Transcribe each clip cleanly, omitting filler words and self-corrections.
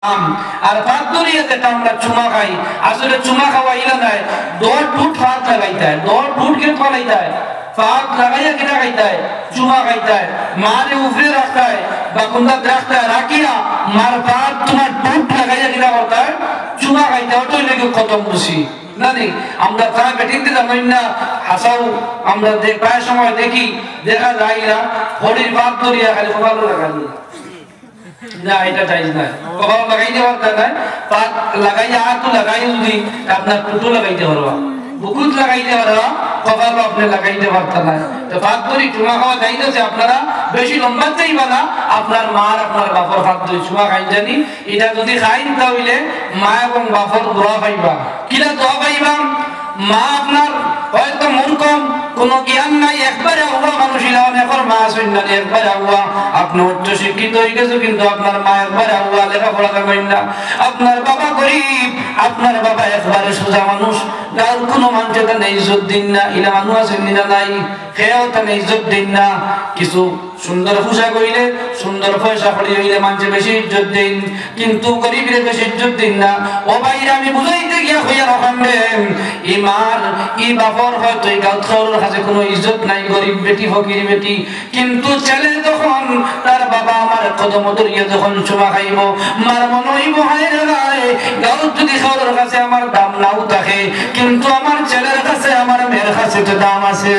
আর ভাত ধরিয়ে যেটা আমরা চুমা খাই, আসলে চুমা খাওয়া ইলা নাই, 10 ফুট ভাত লাগাইতে হয়, 10 ফুট কে ফলাইতে হয়, ভাত লাগাইয়া কিনা খাইতে হয়, চুমা খাইতে হয়, মারে উপরে রাখতে হয় বা কোনটা রাখতে হয়, রাখিয়া মার ভাত তোমার ফুট লাগাইয়া কিনা করতে হয়, চুমা খাইতে হয়, ওটাই লেগে খতম খুশি নানি। আমরা প্রায় বেটিতে জানেন না, হাসাও আমরা প্রায় সময় দেখি, দেখা যায় না হরির ভাত ধরিয়া খালি ভালো লাগালি না, এটা চাইজ না, কপাল লাগাইতে পারতা না, পাত লাগাইয়া হাত লাগাই যদি আপনার টুটু লাগাইতে পারবা, বুকুত লাগাইতে পারবা, কপাল আপনি লাগাইতে পারতা না। তো ভাত ধরি চুমা খাওয়া যাইতেছে, আপনারা বেশি লম্বা চাইবা না, আপনার মার আপনার বাপর ভাত ধরি চুমা খাই জানি, এটা যদি খাইন তাহলে মা এবং বাপর দোয়া পাইবা। কিনা দোয়া পাইবা? মা আপনার হয়তো মন কম, কোনো জ্ঞান নাই, একবারে আগুয়া মানুষ ইলাম, এখন মা আছেন না, একবারে আগুয়া, আপনি উচ্চ শিক্ষিত হয়ে গেছে কিন্তু আপনার মা একবারে আগুয়া, লেখাপড়া করবেন না। আপনার বাবা গরিব, আপনার বাবা একবারে সোজা মানুষ, গাঁর কোনো মানুষের তার ইজ্জত দিন না, ইলা মানুষ আছেন না নাই, সেও তার ইজ্জত দিন না। কিছু সুন্দর পোশাক হইলে, সুন্দর পয়সা করি হইলে মানুষে বেশি ইজ্জত দিন, কিন্তু গরিবের বেশি ইজ্জত দিন না। ও ভাইরা আমি বুঝাইতে গিয়া হইয়া রাখবেন, ইমার ই বাপর হয়তো এই গাঁর কাছে কোনো ইজ্জত নাই, গরিব বেটি ফকির বেটি, কিন্তু ছেলে যখন তার বাবা আমার কদম ধরিয়া যখন চুমা খাইব, মার মনে হইব হায় রে ভাই, গাঁর যদি খাওয়ার কাছে আমার দাম নাও থাকে, কিন্তু আমার ছেলের কাছে আমার মেয়ের কাছে তো দাম আছে।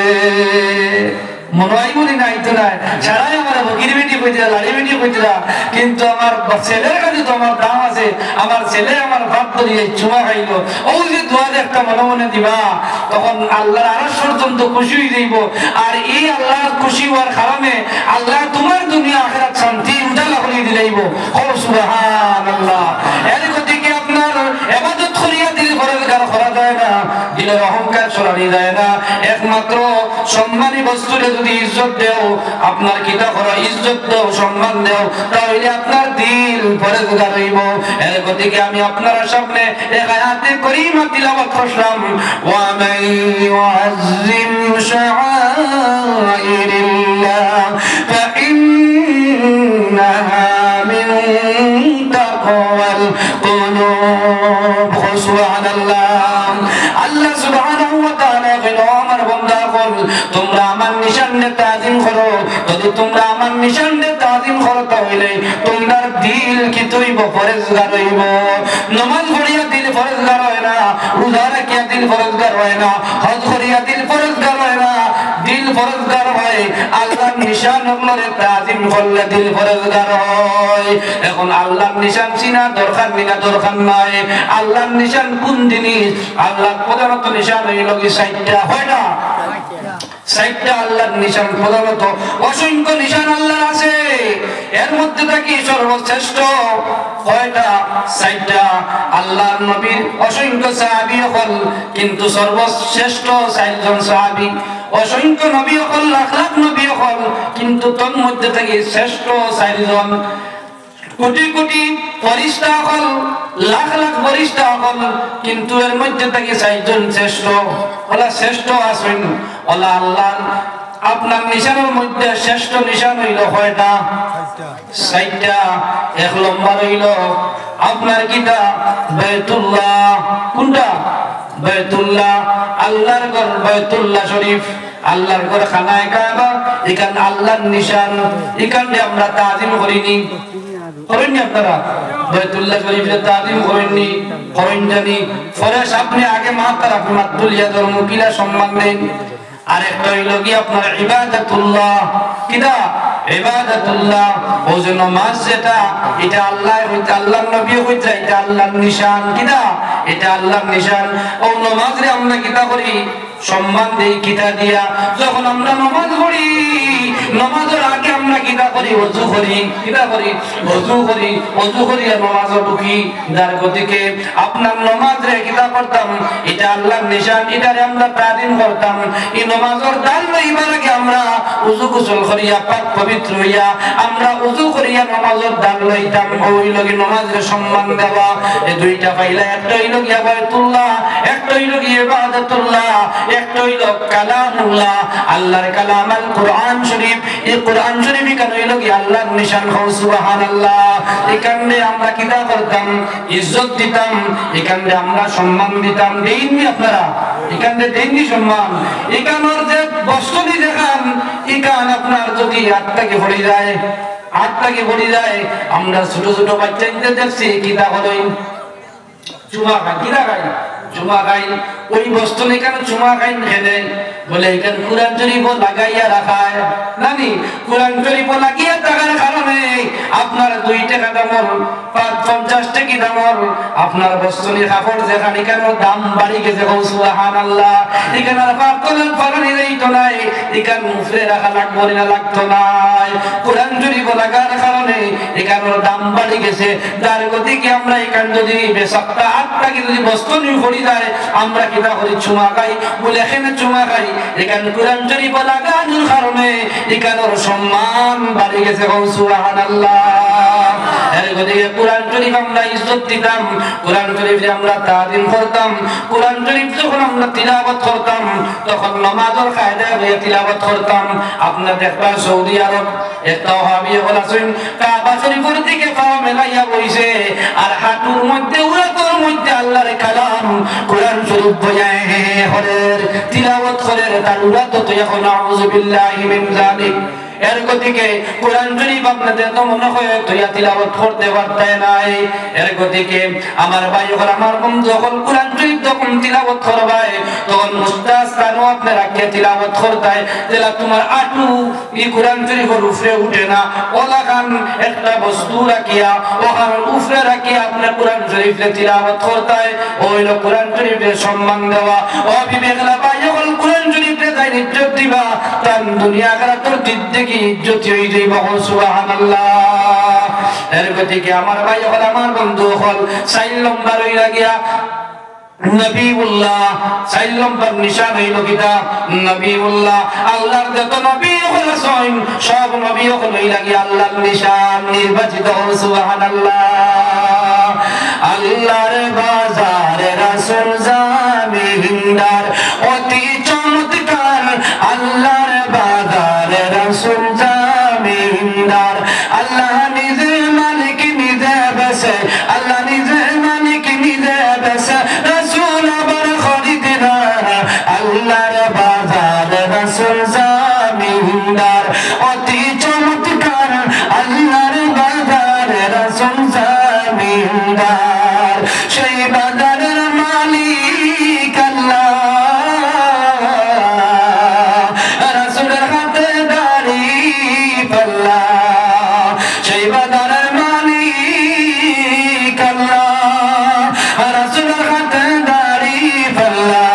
মনে হয় বলি নাই তো নাই, সারাই আমার বকির বেটি কইতরা, লাড়ি বেটি কইতরা, কিন্তু আমার ছেলের কাছে তো আমার দাম আছে, আমার ছেলে আমার ভাত ধরিয়ে চুমা খাইলো, ও যে দোয়া একটা মনে মনে দিবা, তখন আল্লাহর আরশ পর্যন্ত খুশি হয়ে যাইব। আর এই আল্লাহর খুশি হওয়ার কারণে আল্লাহ তোমার দুনিয়া আখিরাত শান্তি উজালা করে দিলাইব। ও সুবহানাল্লাহ। এর গতিকে আপনার ইবাদত করিয়া দিল পরহেজগার করা যায় না, দিলের অহংকার সরানি যায় না, একমাত্র সম্মানী বস্তুরে যদি ইজ্জত দেও, আপনার কিতা করা ইজ্জত দেও, সম্মান দেও, তাহলে আপনার দিল পরহেজগার হইব। এর গতিকে আমি আপনার সামনে এক আয়াতে কারিমা তিলাওয়াত করলাম, ওয়া মান ইউআযযিম শাআইরিল্লাহ ফাইন্নাহা মিন তাকওয়াল কুলুব। সুবহানাল্লাহ। আল্লাহ সুবহানাহু ওয়া তাআলা বলেন, আমার বান্দাগণ তোমরা আমার নিশানে তাজিম করো, যদি তোমরা আমার নিশানে তাজিম করো তাহলে তোমার দিল কি তৈব পরহেজগার হইব। নামাজ পড়িয়া দিল পরহেজগার হয় না, রোজা রাখিয়া দিল পরহেজগার হয় না, হজ করিয়া দিল পরহেজগার হয় না, দিল পরহেজগার হয় আল্লাহর নিশানগুলোরে তাজিম করলে দিল পরহেজগার হয়। এখন আল্লাহর নিশান চিনা দরকার নিনা দরকার নাই, আল্লাহর নিশান কোন জিনিস? আল্লাহর প্রধানত নিশান হইল কি 60টা, হয় না? 60টা আল্লাহর নিশান, প্রধানত অসংখ্য নিশান আল্লাহর আছে, এর মধ্যে থেকে সর্বশ্রেষ্ঠ কয়টা? 60টা। আল্লাহর নবীর অসংখ্য সাহাবী হল, কিন্তু সর্বশ্রেষ্ঠ 4 জন সাহাবী, অসংখ্য নবী হল, লাখ লাখ নবী হল, কিন্তু তোর মধ্যে থেকে শ্রেষ্ঠ 4 জন। কোটি কোটি ফেরেশতা হল, লাখ লাখ ফেরেশতা হল, কিন্তু এর মধ্যে থেকে 4 জন শ্রেষ্ঠ। ওলা শ্রেষ্ঠ আছেন, ওলা আল্লাহ আপনার নিশানের মধ্যে শ্রেষ্ঠ নিশান হইল কয়টা? 60টা। 1 নম্বর হইল আপনার কিতা? বাইতুল্লাহ। কোনটা? বাইতুল্লাহ, আল্লাহর ঘর, বাইতুল্লাহ শরীফ, আল্লাহর ঘর, খানায়ে কাবা, এখানে আল্লাহর নিশান, এখানে আমরা তাজিম করিনি, করেননি আপনারা? বাইতুল্লাহ শরীফে তাজিম করেননি, করেন জানি, ফরেশ আপনি আগে মাতার আপনার তুলিয়া ধর্ম কিলা সম্মান দেন। আর একটা হইল কি আপনার ইবাদাতুল্লাহ, কিটা? ইবাদাতুল্লাহ, ও যে নামাজ যেটা, এটা আল্লাহ হইতে, আল্লাহর নবী হইতে, এটা আল্লাহর নিশান, কিটা? এটা আল্লাহর নিশান। ও নামাজরে আমরা কিটা করি? সম্মান দেই কিটা দিয়া? যখন আমরা নামাজ পড়ি, নামাজের আগে আমরা কিটা করি? ওযু করি, কিটা করি? ওযু করি, ওযু করিয়া নামাজে ঢুকি। যার গতিকে আপনার নামাজরে কিটা করতাম? এটা আল্লাহর নিশান, এটারে আমরা তাজিম করতাম। এই নামাজের দান লইবার আগে আমরা ওযু গোসল করিয়া পাক পবিত্র হইয়া আমরা ওযু করিয়া নামাজের দান লইতাম। ওই লগি নামাজের সম্মান দেওয়া। এই দুইটা পাইলা, একটা হইল কি বাইতুল্লাহ, একটা হইল কি ইবাদাতুল্লাহ। একটা হইল কালামুল্লাহ, আল্লাহর কালাম আল কোরআন শরীফ। এই কোরআন শরীফ কেন হইল কি আল্লাহর নিশান। সুবহানাল্লাহ। এখানে আমরা কিতা করতাম, ইজ্জত দিতাম, এখানে আমরা সম্মান দিতাম। দেইনি আপনারা? এখানে দেইনি সম্মান? এখানের যে বস্তু দেখান, এখান আপনার যদি আত্মাকে ভরে যায়, আত্মাকে ভরে যায়। আমরা ছোট ছোট বাচ্চাদের দেখছি কিতা হলোই চুমা খাই, কিতা খাই, চুমা খাই। ওই বস্তু এখানে চুমা খাই খেলে বলে এখানে কোরআন শরীফ লাগাইয়া রাখায় জানি। কোরআন শরীফ লাগিয়ে থাকার কারণে আপনার 2 টাকা দামর 50 টাকা দামর আপনার বস্তুর কাপড় যেখানে এখানে দাম বাড়ি গেছে। সুবহানাল্লাহ। এখানে পাতলের পানি রইতো নাই, এখানে মুফরে রাখা লাগবো না, লাগতো নাই। কোরআন শরীফ লাগার কারণে এখানে দাম বাড়ি গেছে। যার গতিকে আমরা এখানে যদি বেসপ্তাহ 8 টাকা যদি বস্তু নিয়ে পড়ি যায়, আমরা কিতা করি চুমা খাই। বলে এখানে চুমা খাই, এখানে কোরআন শরীফ লাগানোর কারণে এখানের সম্মান বাড়ি গেছে। সুবহানাল্লাহ। এর গতিকে কোরআন শরীফ আমরা ইজ্জত দিতাম, কোরআন শরীফ আমরা তাজিম করতাম। কোরআন শরীফ যখন আমরা তিলাওয়াত করতাম তখন নামাজের কায়দায় হয়ে তিলাওয়াত করতাম। আপনারা দেখবেন সৌদি আরব একটা ওয়াহাবি হল আছেন, কাবা শরীফের দিকে পা মেলাইয়া বইছে আর হাঁটুর মধ্যে উরাতর মধ্যে আল্লাহর কালাম কোরআন শরীফ বয়ায় হলের তিলাওয়াত করেন। তার উরাত তো এখন আউযু বিল্লাহি মিন যালিক। এর গতিকে কোরআন শরীফ আপনাদের তো মনে হয় তুইয়া তিলাওয়াত করতে পারতেন নাই। এর গতিকে আমার ভাই হল, আমার বন্ধু যখন কোরআন শরীফ যখন তিলাওয়াত করবায় তখন মুস্তাসকানও আপনারা কে তিলাওয়াত করতায় যেলা তোমার আটু এই কোরআন শরীফের উপরে উঠে না। ওলা খান একটা বস্তু রাখিয়া ওখান উপরে রাখিয়া আপনার কোরআন শরীফে তিলাওয়াত করতায়। ওইল কোরআন শরীফের সম্মান দেওয়া। ও বিবেকলা ভাই হল, কোরআন শরীফে যাই ইজ্জত দিবা তার দুনিয়া আখিরাতের দিক ইজ্জত হয়ে যাইব। সুবহানাল্লাহ। এর গতিকে আমার ভাই হল, আমার বন্ধু হল, 4 নম্বর হইয়া গিয়া নবীউল্লাহ। 4 নম্বর নিশান হইল কিতা নবীউল্লাহ। আল্লাহর যত নবী হলেন সব নবী হইল গিয়া আল্লাহর নিশান নির্বাচিত। সুবহানাল্লাহ। আল্লাহর বাজারে রাসূল জামিনদার অতি চমৎকার। আল্লাহর বাজারে রাসূল জামিনদার। আল্লাহ নিজে মালিক নিজে বেসে, আল্লাহ নিজে মালিক নিজে বেসে, রাসূল আবার খরিদার। আল্লাহর বাজারে রাসূল জামিনদার অতি চমৎকার। আল্লাহর বাজারে রাসূল জামিনদার। সেই বাজারের মালিক আল্লাহ, রাসূলের হাতে দাড়ি পাল্লা। সেই বাজারের মালিক আল্লাহ, রাসূলের হাতে দাড়ি পাল্লা।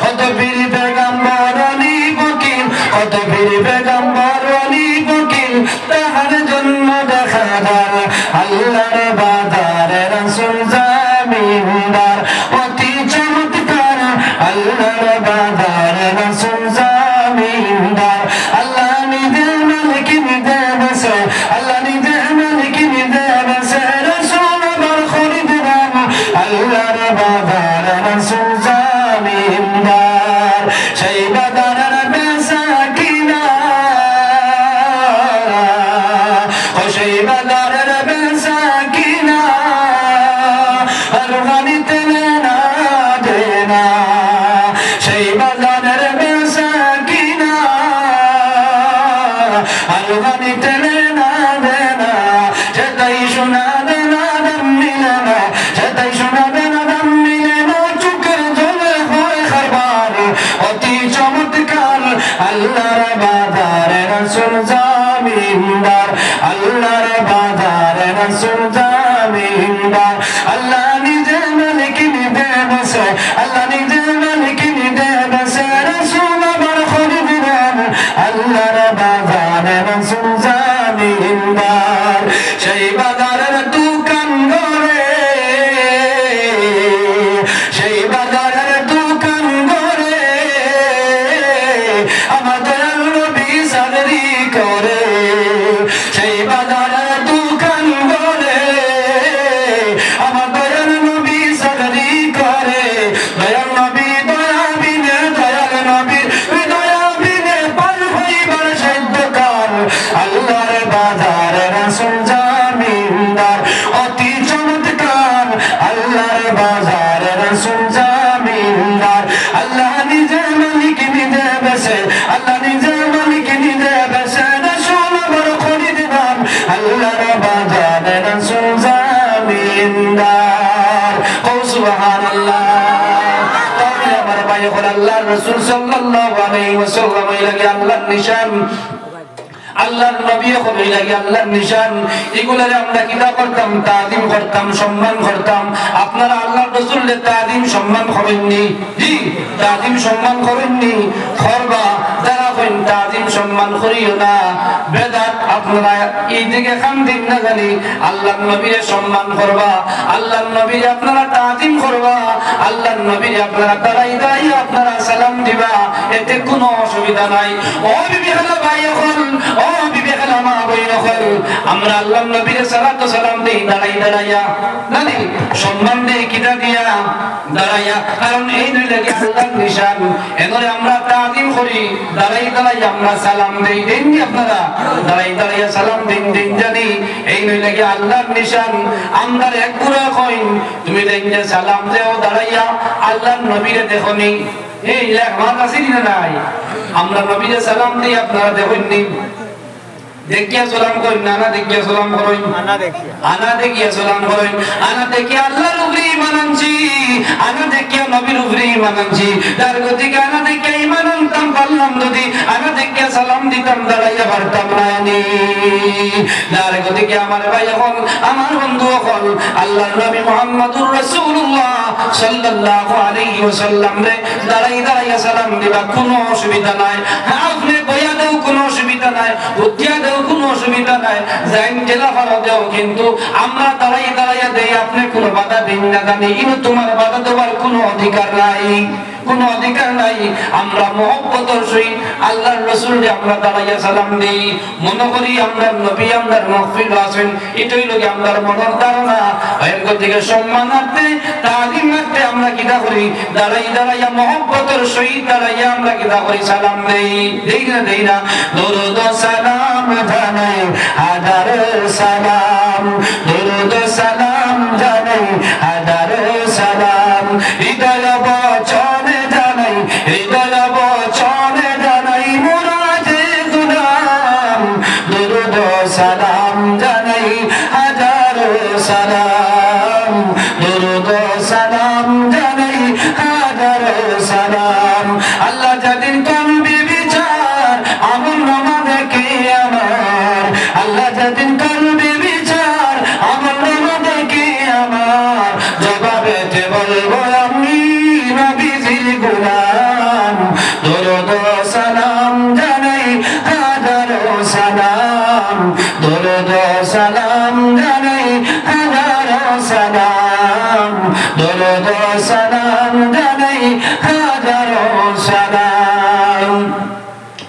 কত বীর পেগম্বর অলি বকিল, কত বীর পেগম্বর অলি বকিল, তাহার জন্য দেখা দার। আল্লাহর বাজারে রাসূল জামিনদার অতি চমৎকার। আল্লাহর বাজারে রাসূল জামিনদার। আল্লাহ নিজে মালিক নিজে বেসে, আল্লাহ নিজে মালিক নিজে বেসে, রাসূল আবার খরিদার। আল্লাহর বাজারে রাসূল জামিনদার। সেই বাজারের বেচা কিনা, ও সেই বাজারের বেচা কিনা, রুহানিতে না দেনা। সেই বাজারের বেচা কিনা, রুহানিতে না দেনা। যেটাই শোনা দেনা দাম মিলে না, যেটাই শোনা দেনা দাম মিলে না। চোখের জলে হয় খাবার অতি চমৎকার। আল্লাহর বাজারে রাসূল জামিনদার। আল্লাহর বাজারে রাসূল জামিনদার। আল্লাহ নিজে মালিক নিজে বেসে, আল্লাহ নিজে মালিক নিজে বেসে, রাসূল আবার খরিদার। আল্লাহর বাজারে রাসূল জামিনদার। সেই বাজারের দোকান ঘরে, সেই বাজারের দোকান ঘরে আমাদের নবী সাদরি করে। সেই বাজারের দোকান ঘরে আমাদের নবী সাদরি করে। দয়াল নবী দয়া বিনে দয়াল দিনদার ও সুবহানাল্লাহ তাহলে আমার ভাই হল আল্লাহর রাসূল সাল্লাল্লাহু আলাইহি ওয়াসাল্লাম এর লাগে আল্লাহর নিশান আল্লাহর নবী হই লাগে আল্লাহর নিশান এগুলারে আমরা কিতা করতাম তাজিম করতাম সম্মান করতাম আপনারা আল্লাহর রাসূলের তাজিম সম্মান করেননি জি তাজিম সম্মান করেননি করবা যারা কইন তাজিম সম্মান করিও না বেদাত আপনারা এই দিকে খান দিন না জানি আল্লাহর নবীর সম্মান করবা আল্লাহর নবীর আপনারা তাজিম করবা আল্লাহর নবীর আপনারা দাঁড়াই দাঁড়াই আপনারা সালাম দিবা এতে কোনো অসুবিধা নাই ও বিবি হলো ভাই হল ও বিবি হলো মা বইন হল আমরা আল্লাহর নবীর সালাত ও সালাম দেই দাঁড়াই দাঁড়াইয়া জানি সম্মান দেই কিটা দিয়া দাঁড়াইয়া কারণ এই দুই লাগে আল্লাহর নিশান এনরে আমরা তাজিম করি দাঁড়াই দাঁড়াই আমরা সালাম দেই দেন কি আপনারা দাঁড়াই দাঁড়াইয়া সালাম দেন দেন জানি এই দুই লাগে আল্লাহর নিশান আমরা এক পুরা কইন তুমি দেন যে সালাম দেও দাঁড়াইয়া আল্লাহর নবীরে দেখনি এই এক মাত আছে না নাই আমরা নবীরে সালাম দেই আপনারা দেখেননি দেখিয়া সালাম করেন না না দেখিয়া সালাম করেন আনা দেখিয়া সালাম করেন আনা দেখিয়া আল্লাহর উপরে ঈমান আনছি আনা দেখিয়া নবীর উপরে ঈমান আনছি তার গতিকে আনা দেখিয়া ঈমান আনতাম পারলাম যদি আনা দেখিয়া সালাম দিতাম দাঁড়াইয়া পারতাম না নি তার গতিকে আমার ভাই হল আমার বন্ধু হল আল্লাহর নবী মুহাম্মদুর রাসূলুল্লাহ সাল্লাল্লাহু আলাইহি ওয়াসাল্লাম রে দাঁড়াই দাঁড়াইয়া সালাম দিবা কোনো অসুবিধা নাই আপনি বইয়া দেও কোনো অসুবিধা নাই উঠিয়া দেও কোনো অসুবিধা নাই জাইন জেলা ফালা দেও কিন্তু আমরা দাঁড়াই দাঁড়াইয়া দেই আপনি কোনো বাধা দিন না জানি কিন্তু তোমার বাধা দেওয়ার কোনো অধিকার নাই কোনো অধিকার নাই আমরা মহব্বতের সহিত আল্লাহর রাসূলকে আমরা দাঁড়াইয়া সালাম দেই মনে করি আমরা নবী আমরার মাহফিল আছেন এটাই লোকে আমরার মনের ধারণা এর থেকে সম্মানার্থে তাজিমার্থে আমরা কিতা করি দাঁড়াই দাঁড়াইয়া মহব্বতের সহিত দাঁড়াইয়া আমরা কিতা করি সালাম দেই না দরুদ সালাম জানাই হাজার সালাম দরুদ সালাম জানাই হাজার সালাম হৃদয় বচনে জানাই হৃদয় বচনে জানাই মুরাদে গুলাম দরুদ সালাম জানাই হাজার সালাম দরুদ সালাম জানাই হাজার সালাম আল্লাহ যাদের করবে বিচার আমল নামা দেখে আমার আল্লাহ যাদের করবে বিচার আমল নামা দেখে আমার জবাবেতে বলবো আমি নবীজির গোলাম দরুদ সালাম জানাই হাজার সালাম দরুদ সালাম জানাই হাজার সালাম দরুদ সালাম জানাই হাজার সালাম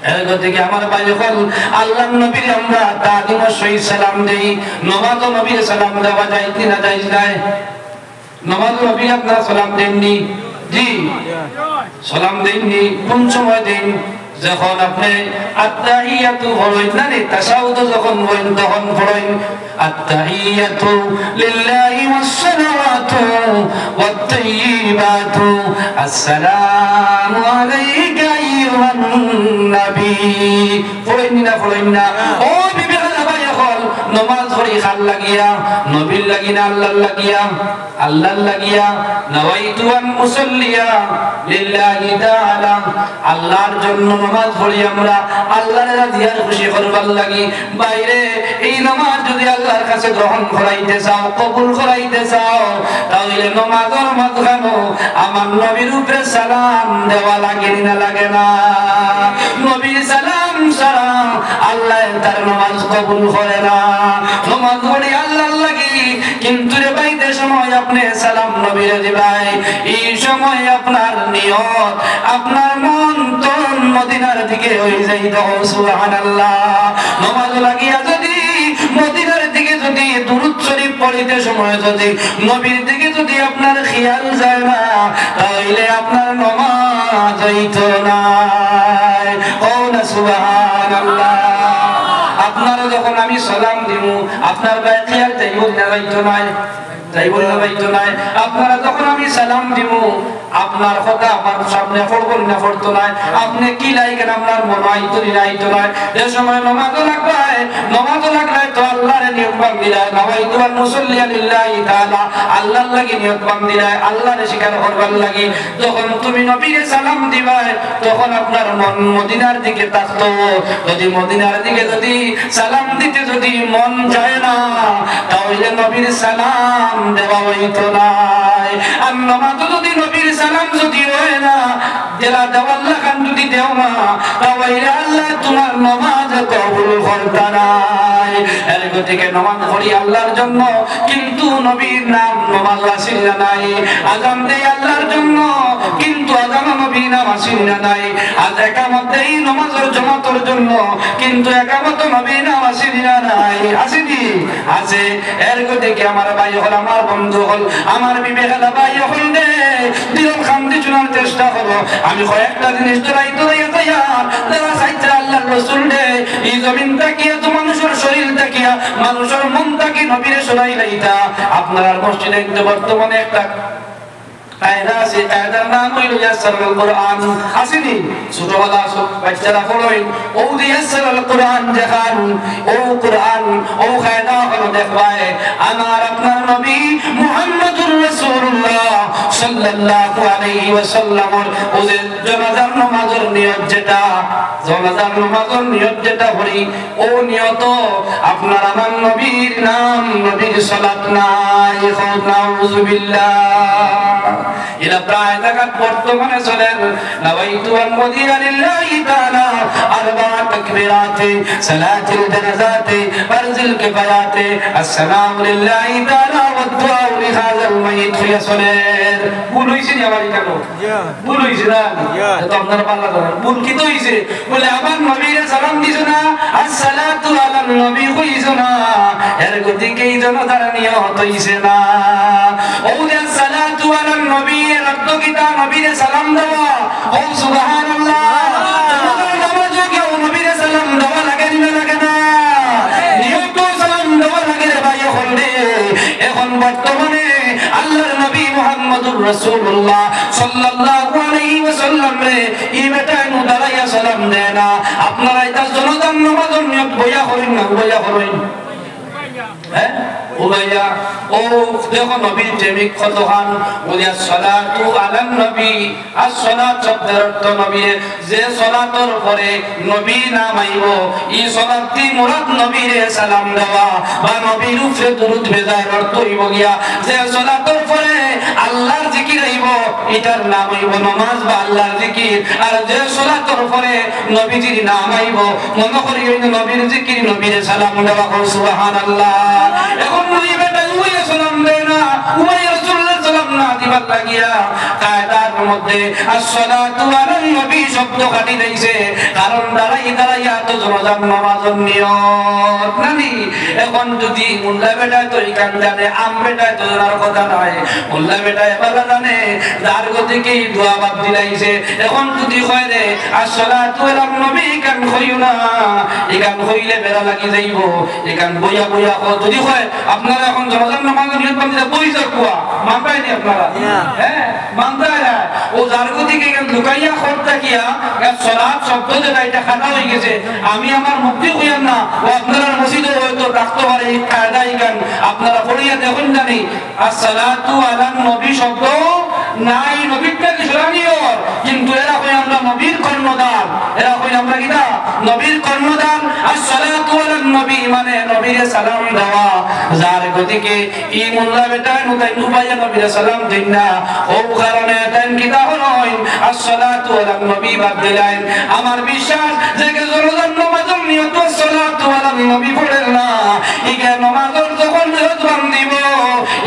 এর গতিকে আমার ভাই হল আল্লাহর নবীর আমরা তাজিমের সহিত সালাম দেই নমাজ নবীর সালাম দেওয়া যায় কি না যায় নাই নমাজ নবী আপনারা সালাম দেননি জি সালাম দেননি কোন সময় দেন যখন আপনি আত্তাহিয়াতু পড়েন না রে তাশাহুদ যখন পড়েন তখন পড়েন আত্তাহিয়াতু লিল্লাহি ওয়াস সালাওয়াতু ওয়াত তাইয়্যিবাতু আসসালামু আলাইকা আইয়ুহান নবী পড়েন না ও বিবি ভাই হল নামাজ পড়ি খাল লাগিয়া নবীর লাগিনা আল্লাহর লাগিয়া নাওয়াইতু আন মুসাল্লিয়া লিল্লাহি তাআলা আল্লাহর জন্য নামাজ পড়ি আমরা আল্লাহর রাজিয়ার খুশি করবার লাগি বাইরে এই নামাজ যদি আল্লাহর কাছে গ্রহণ করাইতে চাও কবুল করাইতে চাও তাহলে নামাজের মাঝখানে আমার নবীর উপরে সালাম দেওয়া লাগে না লাগে না নবীর সালাম ছাড়া আল্লাহ তার নামাজ কবুল করে না নামাজ পড়ি আল্লাহর লাগি কিন্তু রে বাইতে সময় আপনি সালাম নবীরে দিবাই এই সময় আপনার নিয়ত আপনার মন তন মদিনার দিকে হয়ে যাইতো সুবহানাল্লাহ নামাজ লাগিয়া যদি মদিনার দিকে যদি দুরূদ শরীফ পড়িতে সময় যদি নবীর দিকে যদি আপনার খেয়াল যায় না তাহলে আপনার নামাজ হইতো না ও না সুবহানাল্লাহ আপনারা যখন আমি সালাম দিব আপনার গায়ে খেয়াল যাইব না যাইতো না যাই বলি না যাইতো নাই আপনারা যখন আমি সালাম দিব আপনার কথা আমার সামনে পড়বো না পড়তো নাই আপনি কি লাইকেন আপনার মনে আইতো না আইতো নাই যে সময় নামাজও লাগবে তো আল্লাহর নিয়ত বান্দিলায় নামাইতু আল মুসাল্লি লিল্লাহি তাআলা আল্লাহর লাগি নিয়ত বান্দিলায় আল্লাহর স্বীকার করবার লাগি যখন তুমি নবীর সালাম দিবাই তখন আপনার মন মদিনার দিকে তাকাতো যদি মদিনার দিকে যদি সালাম দিতে যদি মন যায় না তাহলে নবীর সালাম দেওয়া হইতো না আর নামাজ যদি নবীর সালাম যদি হয় না জেলা দেওয়াল্লাহ খান যদি দেও না তাহলে আল্লাহ তোমার নামাজ কবুল করতে নাই এর গতিকে নামাজ পড়ি আল্লাহর জন্য কিন্তু নবীর নাম নামাজ আসিল না নাই আযান দেই আল্লাহর জন্য কিন্তু আযান নবীর নাম আসিল না নাই আজ একামত দেই নামাজের জামাতের জন্য কিন্তু একামত নবীর নাম আসিল না নাই আসেনি আছে এর গতিকে আমার ভাই হল আমার বন্ধু হল আমার বিবেকাদা ভাই হল দে দিল খান্দি চুনার চেষ্টা করো আমি কয়েকটা জিনিস তোরাই যাইয়া যারা চাইছে আল্লাহর রাসূল দে এই জমিন তাকিয়া তো মানুষের শরীর তাকিয়া মানুষের মন তাকি নবীরে শোনাই লাইতা আপনার মসজিদে কিন্তু বর্তমানে একটা কায়দা আছে কায়দার নাম হইল ইয়াসসারুল কুরআন আসেনি ছোটবেলা বাচ্চারা পড়েন ও ইয়াসসারুল কুরআন দেখান ও কুরআন ও কায়দা হলো দেখবায় আমার আপনার নবী মুহাম্মদুর রাসূলুল্লাহ সাল্লাল্লাহু আলাইহি ওয়াসাল্লাম ও যে জানাজার নামাজের নিয়ত যেটা জানাজার নামাজের নিয়ত যেটা হই ও নিয়ত আপনার আমার নবীর নাম নবীর সালাত নাই নাউযুবিল্লাহ ইলা প্রায় জায়গা বর্তমানে চলেন নাওয়াইতু আন মুদিয়া লিল্লাহি তাআলা আরবা তাকবীরাতে সালাতুল জানাজাতে ফারজুল কিফায়াতে আসসালামু লিল্লাহি তাআলা ওয়া দুআ লিহাযাল মাইয়িত ফিয়া সলের ভুল হইছে নি আমার কেন ভুল হইছে না তো আপনারা পাল্লা ধরেন ভুল কি তো হইছে বলে আমার নবীরে সালাম দিছো না আসসালাতু আলান নবী কইছো না এর গতিকে এই জানাজার নিয়ত হইছে না ও সালাতু আলান নবী রদ্দ কিতা নবীরে সালাম দেওয়া ও সুবহানাল্লাহ তোমাদের নামাজে কি ও নবীরে সালাম দেওয়া লাগে না লাগে না নিয়ত সালাম দেওয়া লাগে রে ভাই হলদে এখন বর্তমানে আল্লাহর নবী মুহাম্মদুর রাসূলুল্লাহ সাল্লাল্লাহু আলাইহি ওয়াসাল্লাম রে এই বেটানো দাঁড়াইয়া সালাম দেয় না আপনারা এটা জনগণ নামাজের নিয়ত বইয়া করেন না বইয়া করেন হ্যাঁ ও ভাইয়া ও দেখো নবীর প্রেমিক কতখান ওয়া সালাতু আলান নবী as-সালাত শব্দের অর্থ নবী যে সালাতের পরে নবী নাম আইব এই সালাতটি মুরাদ নবীরে সালাম দেওয়া বা নবীর উপরে দরুদ বেজার অর্থ হইব গিয়া যে সালাতের পরে আল্লাহর জিকির আইব এটার নাম হইব নামাজ বা আল্লাহর জিকির আর যে সালাতের পরে নবীজির নাম আইব মনে করি ওই নবীর জিকির নবীরে সালাম দেওয়া সুবহানাল্লাহ এখন নবী বেটা ওই সালাম দেয় না ওই রাসূলুল্লাহ সালাম না দিবার লাগিয়া কায়দার মধ্যে as-সালাতু আলান নবী শব্দ কাটি দিয়েছে কারণ দাঁড়াইয়া তো রমজান নামাজের নিয়ত নানি এখন যদি মুল্লা বেটা তো ইকান জানে আম বেটা তো জানার কথা নয় মুল্লা বেটা এবার জানে যার গতিকে দোয়া বাদ দিলাইছে এখন যদি কয় রে as-সালাতু আলান নবী কান কইও না ইকান কইলে বেড়া লাগি যাইব ইকান বইয়া বইয়া যদি হয় আপনারা এখন রমজান নামাজের নিয়ত বাদ দিলে বই যাও কুয়া মানবাই নি আপনারা হ্যাঁ মানতা ও যার গতিকে লুকাইয়া করতে গিয়া সালাত শব্দ যেটা এটা খাতা হয়ে গেছে আমি আমার মুক্তি হইয়াম না ও আপনারা মসজিদে হয়তো রাখতে পারে এই কায়দাই গান আপনারা পড়িয়া দেখুন জানি as-সালাতু আলান নবী শব্দ নাই নবীটাকে শোনানিও কিন্তু এরা কই আমরা নবীর কর্ণদার এরা কই আমরা কিনা নবীর কর্ণদার as-সালাতু আলান নবী মানে নবীরে সালাম দেওয়া যার গতিকে ই মোল্লা বেটা নুতাই নুবাইয়া নবীরে সালাম দেন না ও কারণে দেন কিতা হলই as-সালাতু আলান নবী বাদ দিলেন আমার বিশ্বাস যে কে রমজান নামাজের নিয়ত as-সালাতু আলান নবী পড়েন না ইকে নামাজের যখন নিয়ত বান্ধিব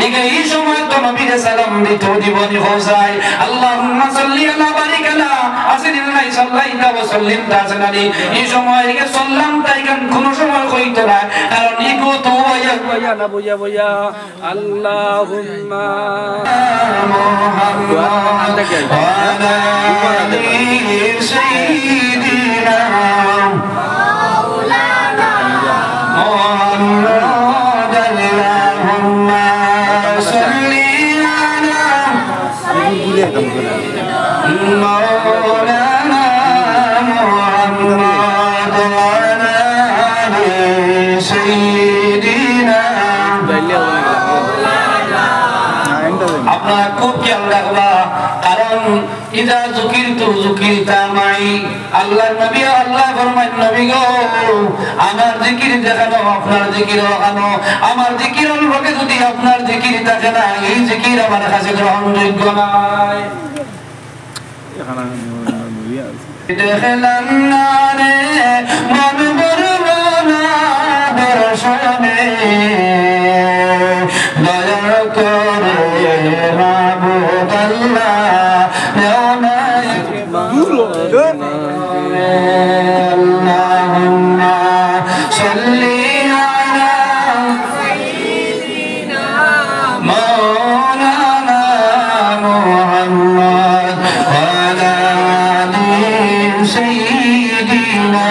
ইকে এই সময় তো নবীরে সালাম দিতে দিবনি হোসাই আল্লাহুম্মা সাল্লি আলা বারিক আলা আসিদিল্লাহি সাল্লাইতা ওয়া সাল্লিম তাসানালি এই সময় ইকে সাল্লাম তাইগান কোন সময় কইতো না কারণ ইগো তো বইয়া না বইয়া আল্লাহুম্মা মুহাম্মাদ ওয়া আলা আলি সাইয়্যিদিনা মাওলানা মুহাম্মাদ আল্লাহুম্মা مولانا محمد وعلى آل سيدنا আপনারা খুব খেয়াল রাখবা কারণ ইদা যুকিরতু যুকিরতা মাই আল্লাহর নবী আল্লাহ ফরমায় নবী গো আমার জিকির দেখানো আপনার জিকির দেখানো আমার জিকিরের লগে যদি আপনার জিকির থাকে না এই জিকির আমার কাছে গ্রহণযোগ্য নয় দেখলাম না রে মন বরবানা দর্শনে দয়া করে মাবুদ আল্লাহ আল্লাহুম্মা সাল্লি আলা সাইয়্যিদিনা মাওলানা মুহাম্মদ ওয়া আলা আলি সাইয়্যিদিনা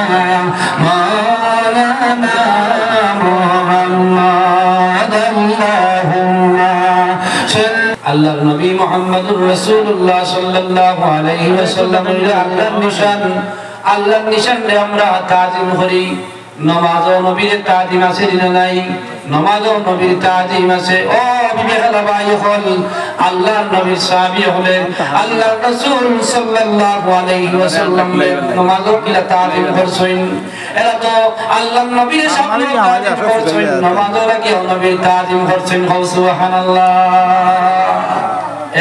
মাওলানা মুহাম্মদ আল্লাহুম্মা আল্লাহর নবী মুহাম্মদুর রাসূলুল্লাহ সাল্লাল্লাহু আলাইহি ওয়াসাল্লাম আল্লাহর নিশান রে আমরা তাজিম করি নামাজ ও নবীর তাজিম আছে না নাই নামাজ ও নবীর তাজিম আছে ও বিবেকালা ভাই হল আল্লাহর নবীর সাহাবী হলেন আল্লাহর রাসূল সাল্লাল্লাহু আলাইহি ওয়াসাল্লাম নামাজ ও কিলা তাজিম করছেন এরা তো আল্লাহর নবীর সামনে তাজিম করছেন নামাজ ও কি নবীর তাজিম করছেন সুবহানাল্লাহ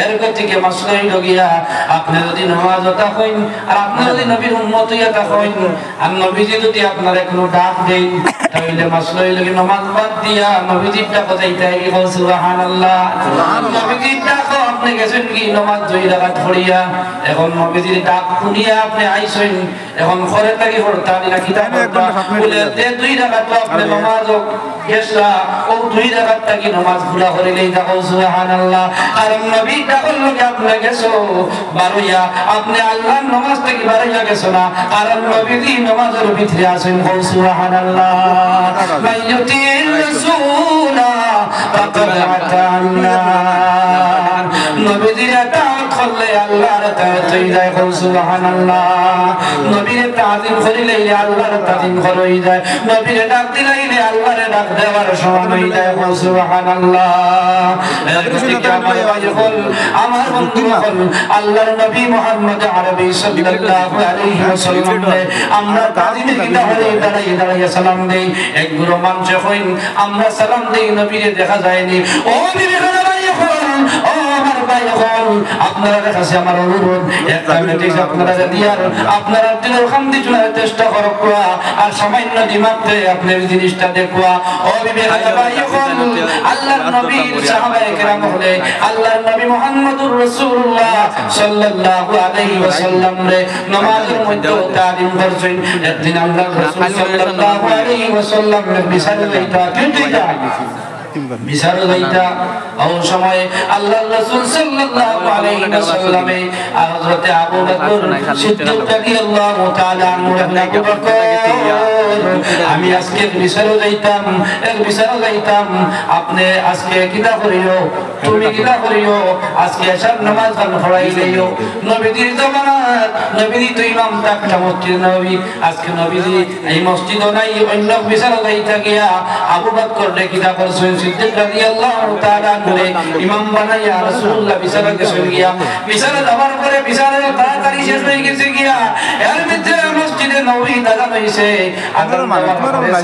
এর গতিকে মাসলাই লগিয়া আপনি যদি নামাজ ওটা হইন আর আপনি যদি নবীর উম্মত হইয়া থাকেন আর নবীজি যদি আপনার কোনো ডাক দেন তাহলে মাসলাই লগি নামাজ বাদ দিয়া নবীজির ডাক যাইতে হইবে সুবহানাল্লাহ নবীজির ডাক আপনি গেছেন কি নামাজ 2 রাকাত পড়িয়া এখন নবীজির ডাক শুনিয়া আপনি আইছেন এখন ঘরে থাকি পড়তানি না কিতাব বলে 2 রাকাত আপনি নামাজ গেছলা ও 2 রাকাত থাকি নামাজ পুরা করিলেই দেখো সুবহানাল্লাহ কারণ নবী ডাকল লগে আপনি গেছো বারইয়া আপনি আল্লাহর নামাজ থেকে বারইয়া গেছো না কারণ নবীজি নামাজের ভিতরে আছেন সুবহানাল্লাহ মাইয়ুতির রাসূলা ফাকাদ আতাল্লাহ নবীজির তাআত করলে আল্লাহর তাআত হই যায় সুবহানাল্লাহ নবীর তাজিম করিলে আল্লাহর তাজিম হই যায় নবীর ডাক দিলে আল্লাহর ডাক দেওয়ার সমান হই যায় সুবহানাল্লাহ এর গতিকে আমার ভাই হল আমার বন্ধু হল আল্লাহর নবী মুহাম্মদ আরবি সাল্লাল্লাহু আলাইহি ওয়াসাল্লাম আমরা তাজিমে কিতাবে দাঁড়াইয়া সালাম দেই এক গুরু মানুষ হইন আমরা সালাম দেই নবীরে দেখা যায়নি ও বিবেকানন্দ ভাই হল ও আমার ভাই হল আপনাদের কাছে আমার অনুরোধ একটা মেসেজ আপনারা দিয়ার আপনারা দিনের খামতি চুনার চেষ্টা করবা আর সামান্য দিমাগতে আপনি এই জিনিসটা দেখবা ও বিবেকানন্দ ভাই হল আল্লাহর নবীর সাহাবায়ে কেরাম হলে আল্লাহর নবী মুহাম্মদুর রাসূলুল্লাহ সাল্লাল্লাহু আলাইহি ওয়াসাল্লাম রে নামাজের মধ্যে তালিম করছেন একদিন আল্লাহর রাসূল সাল্লাল্লাহু আলাইহি ওয়াসাল্লাম বিছানা লইতা কিনটা বিছানা লইতা ওই সময় আল্লাহর রাসূল সাল্লাল্লাহু আলাইহি ওয়াসাল্লামে হযরত আবু বকর সিদ্দিক রাদিয়াল্লাহু তাআলা আনহু আবু বকর আমি আজকে বিছানা যাইতাম আপনি আজকে কিতা করিও তুমি কিতা করিও আজকে এশার নামাজ পড়াই দিও নবীজির জামানাত নবীজি তো ইমাম তাকটা মসজিদ নবী আজকে নবীজি এই মসজিদ নাই অন্য বিছানা যাইতা গিয়া আবু বকর রে কিতা করছেন সিদ্দিক রাদিয়াল্লাহু তাআলা করে ইমাম বানাইয়া রাসূলুল্লাহ বিছানা গেছেন গিয়া বিছানা যাওয়ার পরে বিছানা তাড়াতাড়ি শেষ হয়ে গেছে গিয়া এর মধ্যে মসজিদে নবী দাদা হইছে আদর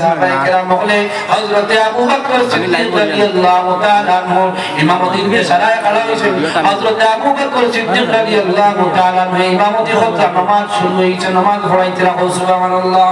সাহাবায়ে কেরাম হলে হযরত আবু বকর সিদ্দিক রাদিয়াল্লাহু তাআলা আনহু ইমামতির সারায় খড়া হইছেন হযরত আবু বকর সিদ্দিক রাদিয়াল্লাহু তাআলা আনহু ইমামতি হতে নামাজ শুরু হইছে নামাজ পড়াইতে রাখো সুবহানাল্লাহ